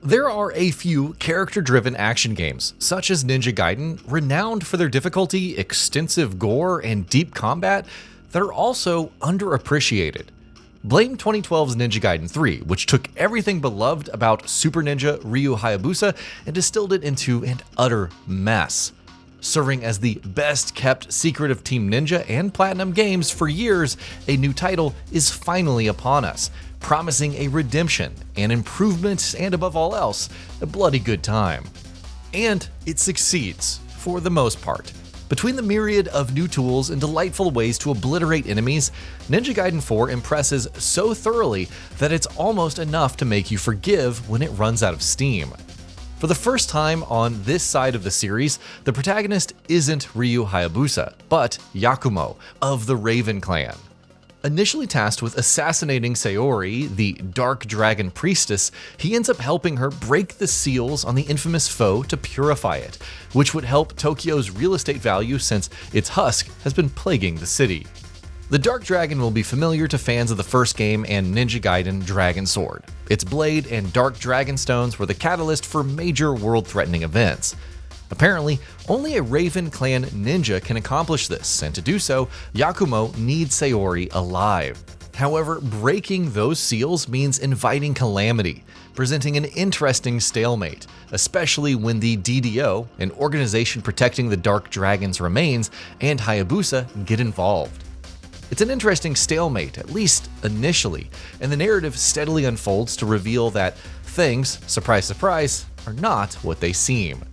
There are a few character-driven action games, such as Ninja Gaiden, renowned for their difficulty, extensive gore, and deep combat, that are also underappreciated. Blame 2012's Ninja Gaiden 3, which took everything beloved about Super Ninja Ryu Hayabusa and distilled it into an utter mess. Serving as the best-kept secret of Team Ninja and Platinum Games for years, a new title is finally upon us, promising a redemption, an improvement, and above all else, a bloody good time. And it succeeds, for the most part. Between the myriad of new tools and delightful ways to obliterate enemies, Ninja Gaiden 4 impresses so thoroughly that it's almost enough to make you forgive when it runs out of steam. For the first time on this side of the series, the protagonist isn't Ryu Hayabusa, but Yakumo of the Raven Clan. Initially tasked with assassinating Sayori, the Dark Dragon Priestess, he ends up helping her break the seals on the infamous foe to purify it, which would help Tokyo's real estate value since its husk has been plaguing the city. The Dark Dragon will be familiar to fans of the first game and Ninja Gaiden Dragon Sword. Its blade and Dark Dragon Stones were the catalyst for major world-threatening events. Apparently, only a Raven Clan ninja can accomplish this, and to do so, Yakumo needs Sayori alive. However, breaking those seals means inviting calamity, presenting an interesting stalemate, especially when the DDO, an organization protecting the Dark Dragon's remains, and Hayabusa get involved. It's an interesting stalemate, at least initially, and the narrative steadily unfolds to reveal that things, surprise surprise, are not what they seem.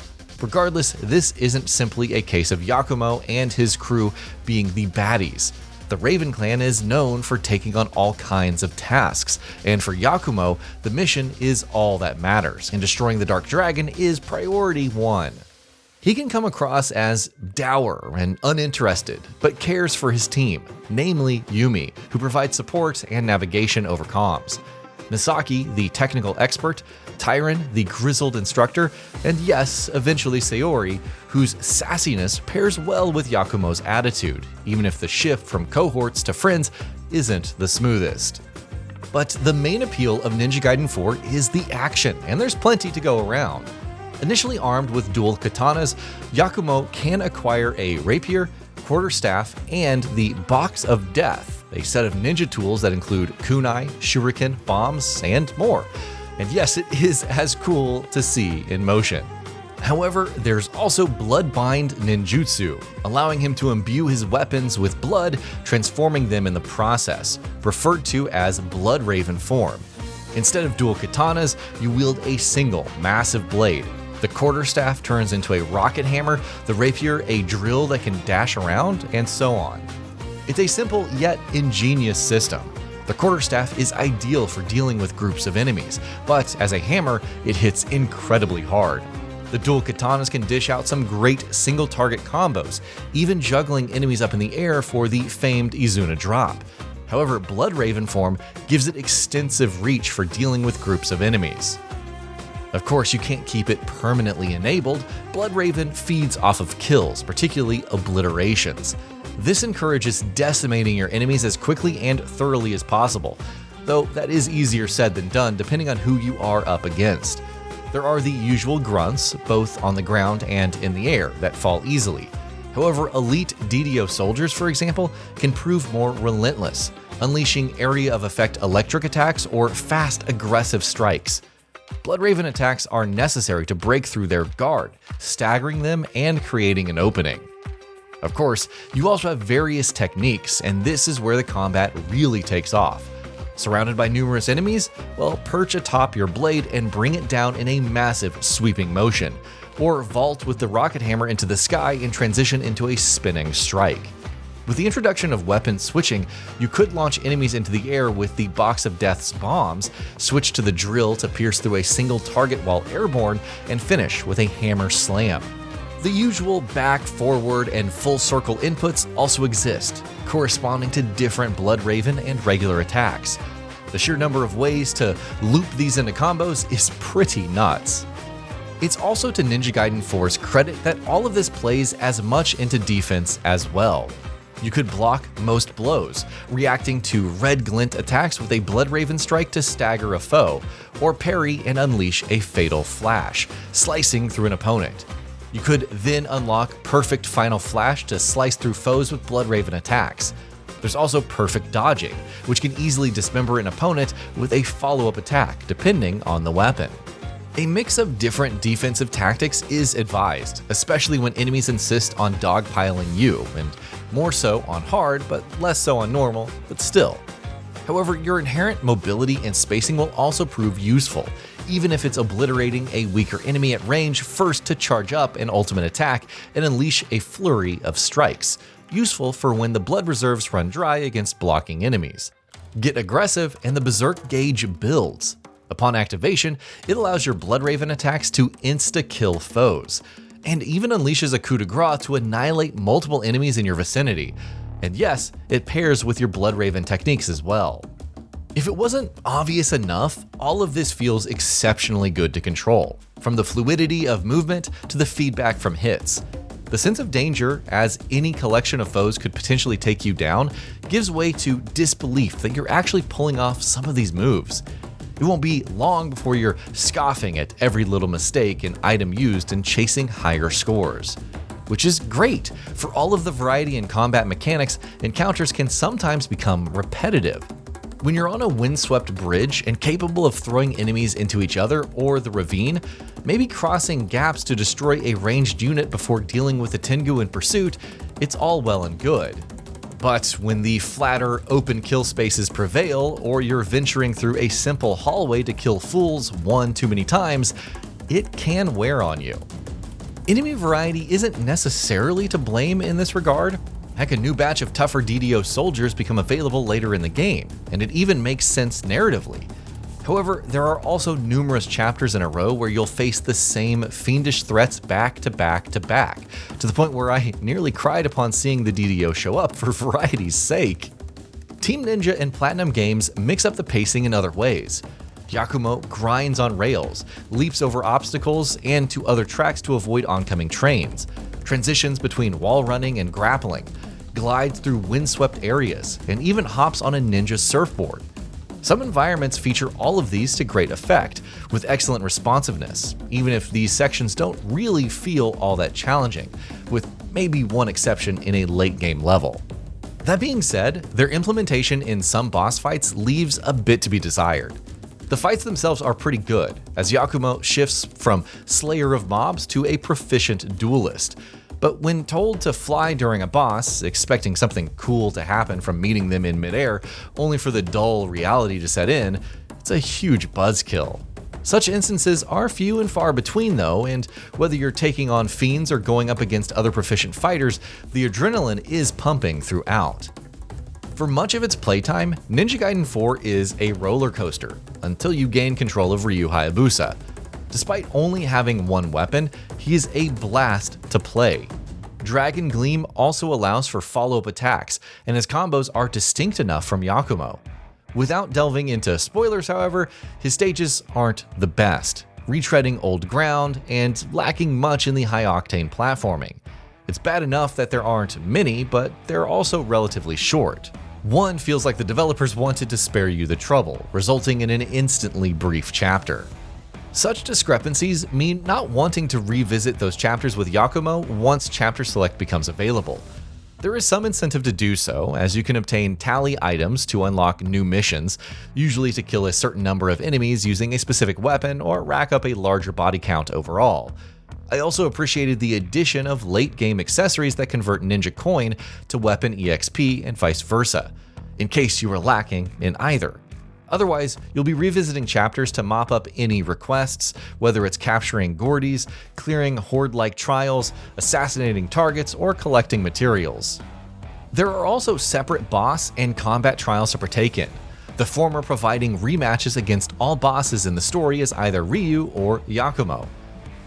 Regardless, this isn't simply a case of Yakumo and his crew being the baddies. The Raven Clan is known for taking on all kinds of tasks, and for Yakumo, the mission is all that matters, and destroying the Dark Dragon is priority one. He can come across as dour and uninterested, but cares for his team, namely Yumi, who provides support and navigation over comms. Misaki, the technical expert, Tyron, the grizzled instructor, and yes, eventually Sayori, whose sassiness pairs well with Yakumo's attitude, even if the shift from cohorts to friends isn't the smoothest. But the main appeal of Ninja Gaiden 4 is the action, and there's plenty to go around. Initially armed with dual katanas, Yakumo can acquire a rapier, quarterstaff, and the Box of Death, a set of ninja tools that include kunai, shuriken, bombs, and more. And yes, it is as cool to see in motion. However, there's also Bloodbind Ninjutsu, allowing him to imbue his weapons with blood, transforming them in the process, referred to as Blood Raven form. Instead of dual katanas, you wield a single, massive blade. The quarterstaff turns into a rocket hammer, the rapier a drill that can dash around, and so on. It's a simple yet ingenious system. The quarterstaff is ideal for dealing with groups of enemies, but as a hammer, it hits incredibly hard. The dual katanas can dish out some great single-target combos, even juggling enemies up in the air for the famed Izuna drop. However, Blood Raven form gives it extensive reach for dealing with groups of enemies. Of course, you can't keep it permanently enabled. Blood Raven feeds off of kills, particularly obliterations. This encourages decimating your enemies as quickly and thoroughly as possible, though that is easier said than done depending on who you are up against. There are the usual grunts, both on the ground and in the air, that fall easily. However, elite DDO soldiers, for example, can prove more relentless, unleashing area of effect electric attacks or fast aggressive strikes. Blood Raven attacks are necessary to break through their guard, staggering them and creating an opening. Of course, you also have various techniques, and this is where the combat really takes off. Surrounded by numerous enemies? Well, perch atop your blade and bring it down in a massive sweeping motion, or vault with the rocket hammer into the sky and transition into a spinning strike. With the introduction of weapon switching, you could launch enemies into the air with the Box of Death's bombs, switch to the drill to pierce through a single target while airborne, and finish with a hammer slam. The usual back, forward, and full circle inputs also exist, corresponding to different Blood Raven and regular attacks. The sheer number of ways to loop these into combos is pretty nuts. It's also to Ninja Gaiden 4's credit that all of this plays as much into defense as well. You could block most blows, reacting to red glint attacks with a Bloodraven strike to stagger a foe, or parry and unleash a fatal flash, slicing through an opponent. You could then unlock Perfect Final Flash to slice through foes with Bloodraven attacks. There's also Perfect Dodging, which can easily dismember an opponent with a follow-up attack, depending on the weapon. A mix of different defensive tactics is advised, especially when enemies insist on dogpiling you, and more so on hard, but less so on normal, but still. However, your inherent mobility and spacing will also prove useful, even if it's obliterating a weaker enemy at range first to charge up an ultimate attack and unleash a flurry of strikes, useful for when the blood reserves run dry against blocking enemies. Get aggressive and the Berserk gauge builds. Upon activation, it allows your Bloodraven attacks to insta-kill foes, and even unleashes a coup de grace to annihilate multiple enemies in your vicinity. And yes, it pairs with your Bloodraven techniques as well. If it wasn't obvious enough, all of this feels exceptionally good to control, from the fluidity of movement to the feedback from hits. The sense of danger, as any collection of foes could potentially take you down, gives way to disbelief that you're actually pulling off some of these moves. It won't be long before you're scoffing at every little mistake and item used and chasing higher scores. Which is great. For all of the variety in combat mechanics, encounters can sometimes become repetitive. When you're on a windswept bridge and capable of throwing enemies into each other or the ravine, maybe crossing gaps to destroy a ranged unit before dealing with a Tengu in pursuit, it's all well and good. But when the flatter, open kill spaces prevail, or you're venturing through a simple hallway to kill fools one too many times, it can wear on you. Enemy variety isn't necessarily to blame in this regard. Heck, a new batch of tougher DDO soldiers become available later in the game, and it even makes sense narratively. However, there are also numerous chapters in a row where you'll face the same fiendish threats back to back to back, to the point where I nearly cried upon seeing the DDO show up for variety's sake. Team Ninja and Platinum Games mix up the pacing in other ways. Yakumo grinds on rails, leaps over obstacles and to other tracks to avoid oncoming trains, transitions between wall running and grappling, glides through windswept areas, and even hops on a ninja surfboard. Some environments feature all of these to great effect, with excellent responsiveness, even if these sections don't really feel all that challenging, with maybe one exception in a late game level. That being said, their implementation in some boss fights leaves a bit to be desired. The fights themselves are pretty good, as Yakumo shifts from slayer of mobs to a proficient duelist. But when told to fly during a boss, expecting something cool to happen from meeting them in midair, only for the dull reality to set in, it's a huge buzzkill. Such instances are few and far between though, and whether you're taking on fiends or going up against other proficient fighters, the adrenaline is pumping throughout. For much of its playtime, Ninja Gaiden 4 is a roller coaster, until you gain control of Ryu Hayabusa. Despite only having one weapon, he is a blast to play. Dragon Gleam also allows for follow-up attacks, and his combos are distinct enough from Yakumo. Without delving into spoilers, however, his stages aren't the best, retreading old ground and lacking much in the high-octane platforming. It's bad enough that there aren't many, but they're also relatively short. One feels like the developers wanted to spare you the trouble, resulting in an instantly brief chapter. Such discrepancies mean not wanting to revisit those chapters with Yakumo once Chapter Select becomes available. There is some incentive to do so, as you can obtain tally items to unlock new missions, usually to kill a certain number of enemies using a specific weapon or rack up a larger body count overall. I also appreciated the addition of late-game accessories that convert Ninja Coin to weapon EXP and vice versa, in case you were lacking in either. Otherwise, you'll be revisiting chapters to mop up any requests, whether it's capturing Gordies, clearing horde-like trials, assassinating targets, or collecting materials. There are also separate boss and combat trials to partake in, the former providing rematches against all bosses in the story as either Ryu or Yakumo.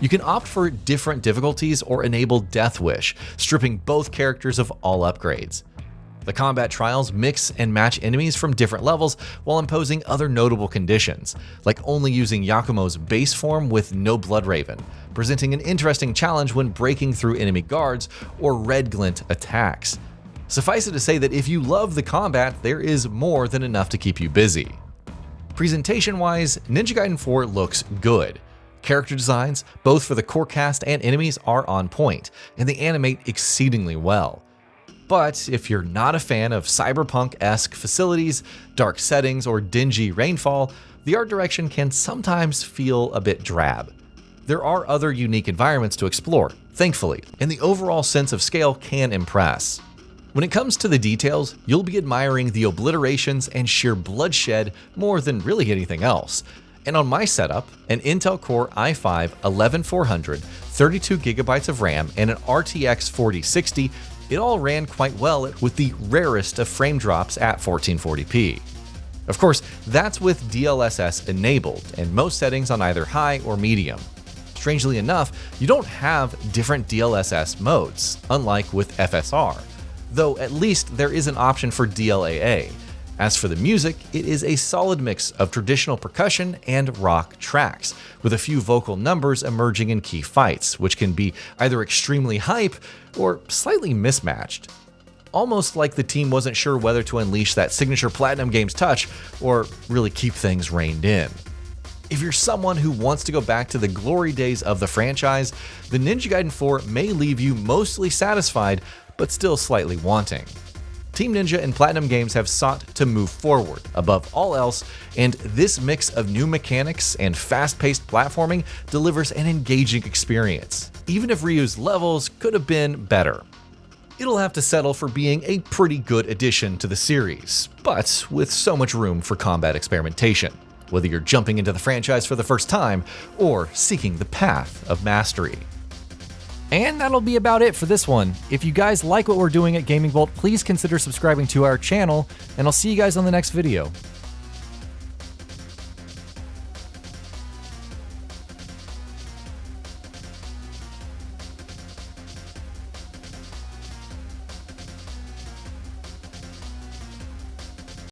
You can opt for different difficulties or enable Death Wish, stripping both characters of all upgrades. The combat trials mix and match enemies from different levels while imposing other notable conditions, like only using Yakumo's base form with no Bloodraven, presenting an interesting challenge when breaking through enemy guards or red glint attacks. Suffice it to say that if you love the combat, there is more than enough to keep you busy. Presentation-wise, Ninja Gaiden 4 looks good. Character designs, both for the core cast and enemies, are on point, and they animate exceedingly well. But if you're not a fan of cyberpunk-esque facilities, dark settings, or dingy rainfall, the art direction can sometimes feel a bit drab. There are other unique environments to explore, thankfully, and the overall sense of scale can impress. When it comes to the details, you'll be admiring the obliterations and sheer bloodshed more than really anything else. And on my setup, an Intel Core i5-11400, 32GB of RAM, and an RTX 4060, it all ran quite well with the rarest of frame drops at 1440p. Of course, that's with DLSS enabled, and most settings on either high or medium. Strangely enough, you don't have different DLSS modes, unlike with FSR, though at least there is an option for DLAA. As for the music, it is a solid mix of traditional percussion and rock tracks, with a few vocal numbers emerging in key fights, which can be either extremely hype or slightly mismatched. Almost like the team wasn't sure whether to unleash that signature Platinum Games touch or really keep things reined in. If you're someone who wants to go back to the glory days of the franchise, the Ninja Gaiden 4 may leave you mostly satisfied, but still slightly wanting. Team Ninja and Platinum Games have sought to move forward above all else, and this mix of new mechanics and fast-paced platforming delivers an engaging experience, even if Ryu's levels could have been better. It'll have to settle for being a pretty good addition to the series, but with so much room for combat experimentation, whether you're jumping into the franchise for the first time or seeking the path of mastery. And that'll be about it for this one. If you guys like what we're doing at GamingBolt, please consider subscribing to our channel, and I'll see you guys on the next video.